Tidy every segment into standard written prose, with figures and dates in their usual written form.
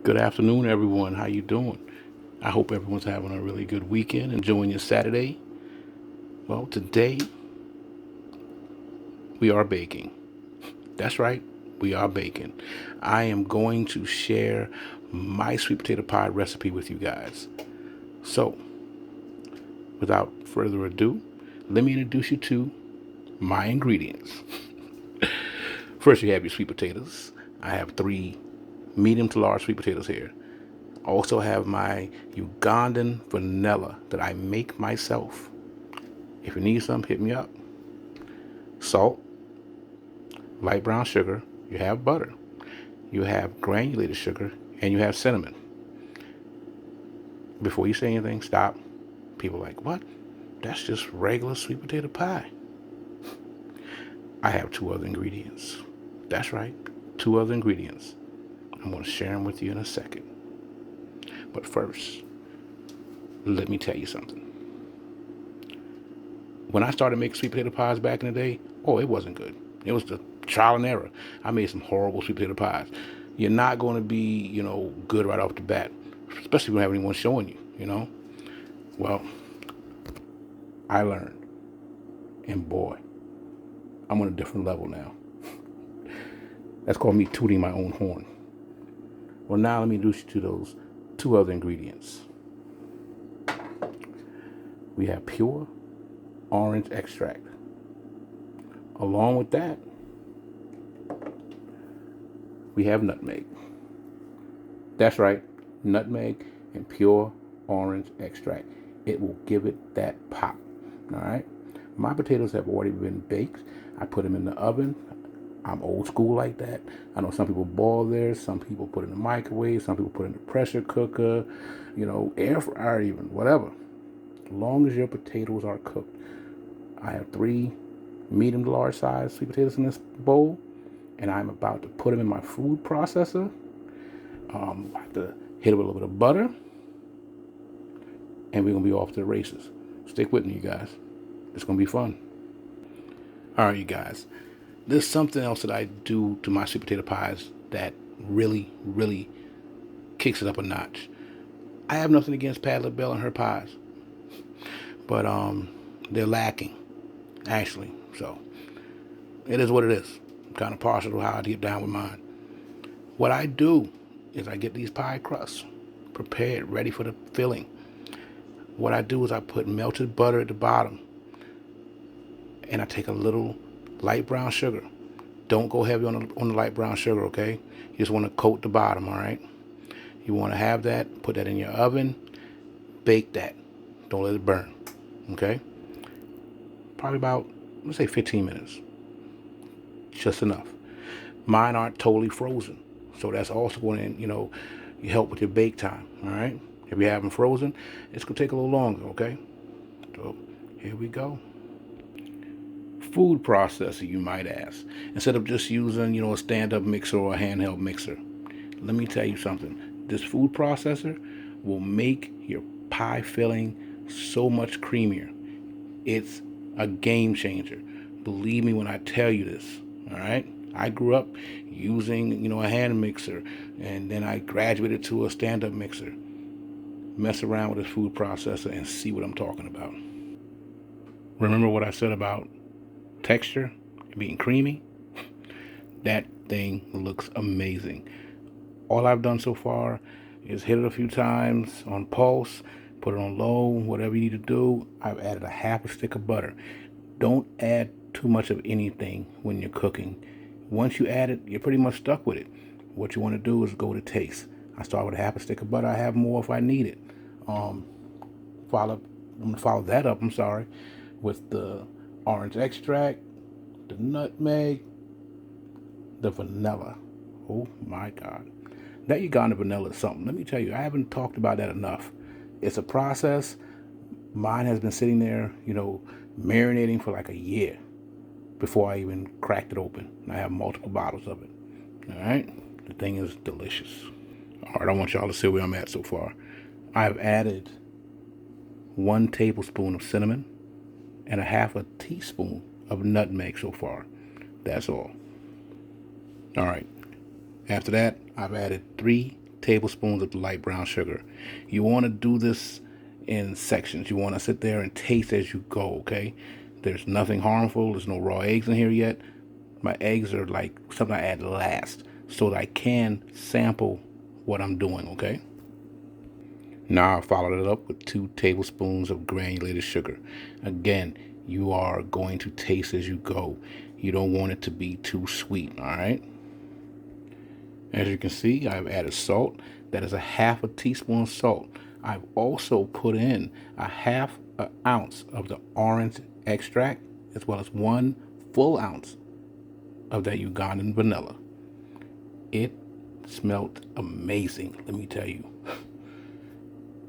Good afternoon, everyone. How you doing? I hope everyone's having a really good weekend, enjoying your Saturday. Well, today we are baking. That's right, we are baking. I am going to share my sweet potato pie recipe with you guys. So, without further ado, let me introduce you to my ingredients. First, you have your sweet potatoes. I have 3 medium to large sweet potatoes here. I also have my Ugandan vanilla that I make myself. If you need some, hit me up. Salt, light brown sugar, you have butter, you have granulated sugar, and you have cinnamon. Before you say anything, stop. People are like, what? That's just regular sweet potato pie. I have 2 other ingredients. That's right, 2 other ingredients. I'm going to share them with you in a second. But first, let me tell you something. When I started making sweet potato pies back in the day, oh, it wasn't good. It was the trial and error. I made some horrible sweet potato pies. You're not going to be, good right off the bat, especially if you don't have anyone showing you. Well, I learned, and boy, I'm on a different level now. That's called me tooting my own horn. Well, now let me introduce you to those 2 other ingredients. We have pure orange extract. Along with that, we have nutmeg. That's right, nutmeg and pure orange extract. It will give it that pop. All right. My potatoes have already been baked. I put them in the oven. I'm old school like that. I know some people boil theirs, some people put it in the microwave, some people put it in the pressure cooker, air fryer even, whatever. As long as your potatoes are cooked. I have 3 medium to large size sweet potatoes in this bowl, and I'm about to put them in my food processor. I have to hit it with a little bit of butter, and we're going to be off to the races. Stick with me, you guys. It's going to be fun. All right, you guys. There's something else that I do to my sweet potato pies that really, really kicks it up a notch. I have nothing against Patti LaBelle and her pies, but they're lacking, actually. So it is what it is. I'm kind of partial to how I get down with mine. What I do is I get these pie crusts prepared, ready for the filling. What I do is I put melted butter at the bottom, and I take a little light brown sugar. Don't go heavy on the light brown sugar, okay? You just want to coat the bottom, all right? You want to have that, put that in your oven, bake that. Don't let it burn, okay? Probably about, let's say 15 minutes. Just enough. Mine aren't totally frozen, so that's also going to, you help with your bake time, all right? If you have them frozen, it's going to take a little longer, okay? So here we go. Food processor, you might ask, instead of just using, a stand-up mixer or a handheld mixer. Let me tell you something. This food processor will make your pie filling so much creamier. It's a game changer. Believe me when I tell you this, all right? I grew up using, a hand mixer, and then I graduated to a stand-up mixer. Mess around with this food processor and see what I'm talking about. Remember what I said about texture being creamy? That thing looks amazing. All I've done so far is hit it a few times on pulse, put it on low, whatever you need to do. I've added a half a stick of butter. Don't add too much of anything when you're cooking. Once you add it, you're pretty much stuck with it. What you want to do is go to taste. I start with a half a stick of butter. I have more if I need it. I'm gonna follow that up, with the orange extract, the nutmeg, the vanilla. Oh my God. That Ugandan vanilla is something. Let me tell you, I haven't talked about that enough. It's a process. Mine has been sitting there, marinating for like a year before I even cracked it open. And I have multiple bottles of it. All right? The thing is delicious. All right, I want y'all to see where I'm at so far. I've added 1 tablespoon of cinnamon and a half a teaspoon of nutmeg so far. That's all. All right. After that, I've added 3 tablespoons of the light brown sugar. You want to do this in sections. You want to sit there and taste as you go, okay? There's nothing harmful. There's no raw eggs in here yet. My eggs are like something I add last so that I can sample what I'm doing, okay? Now I followed it up with 2 tablespoons of granulated sugar. Again, you are going to taste as you go. You don't want it to be too sweet, all right? As you can see, I've added salt. That is a half a teaspoon of salt. I've also put in a half an ounce of the orange extract, as well as 1 full ounce of that Ugandan vanilla. It smelled amazing, let me tell you.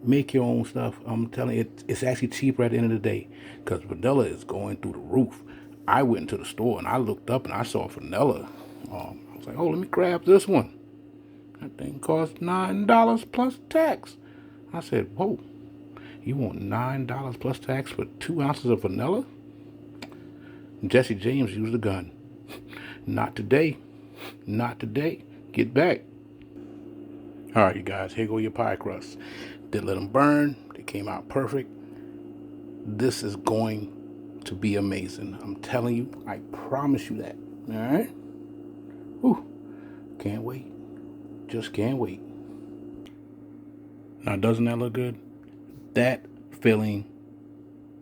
Make your own stuff. I'm telling you, it's actually cheaper at the end of the day because vanilla is going through the roof. I went into the store and I looked up and I saw vanilla. I was like, oh, let me grab this one. That thing cost $9 plus tax. I said, whoa, you want $9 plus tax for 2 ounces of vanilla? Jesse James used a gun. Not today. Not today. Get back. All right, you guys, here go your pie crusts. Didn't let them burn. They came out perfect. This is going to be amazing. I'm telling you, I promise you that. All right? Whew. Can't wait. Just can't wait. Now, doesn't that look good? That filling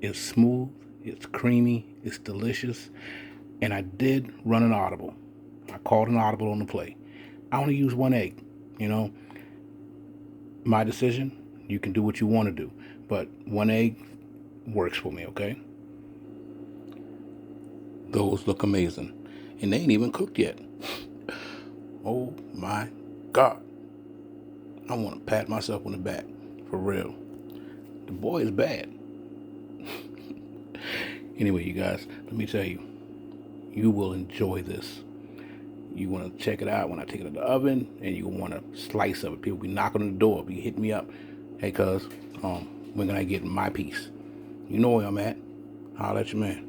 is smooth, it's creamy, it's delicious, and I did run an audible. I called an audible on the play. I only used 1 egg, you know. My decision. You can do what you want to do, but 1 egg works for me, okay? Those look amazing, and they ain't even cooked yet. Oh my God. I want to pat myself on the back, for real. The boy is bad. Anyway, you guys, let me tell you, you will enjoy this. You want to check it out when I take it in the oven, and you want a slice of it. People be knocking on the door, be hitting me up. Hey, cuz, when can I get my piece? You know where I'm at. I'll let you, man.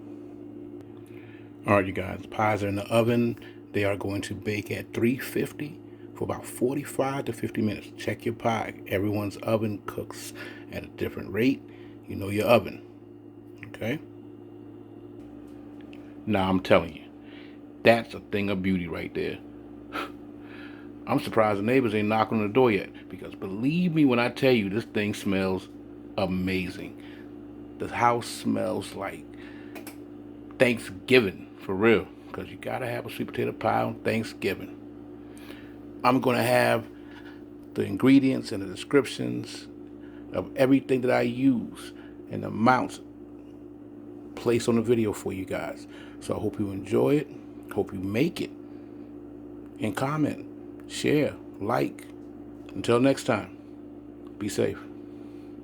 All right, you guys, pies are in the oven. They are going to bake at 350 for about 45 to 50 minutes. Check your pie. Everyone's oven cooks at a different rate. You know your oven, okay? Now, I'm telling you, that's a thing of beauty right there. I'm surprised the neighbors ain't knocking on the door yet, because believe me when I tell you, this thing smells amazing. The house smells like Thanksgiving, for real, because you gotta have a sweet potato pie on Thanksgiving. I'm gonna have the ingredients and the descriptions of everything that I use and the amounts placed on the video for you guys. So I hope you enjoy it, hope you make it, and comment, share, like. Until next time, be safe.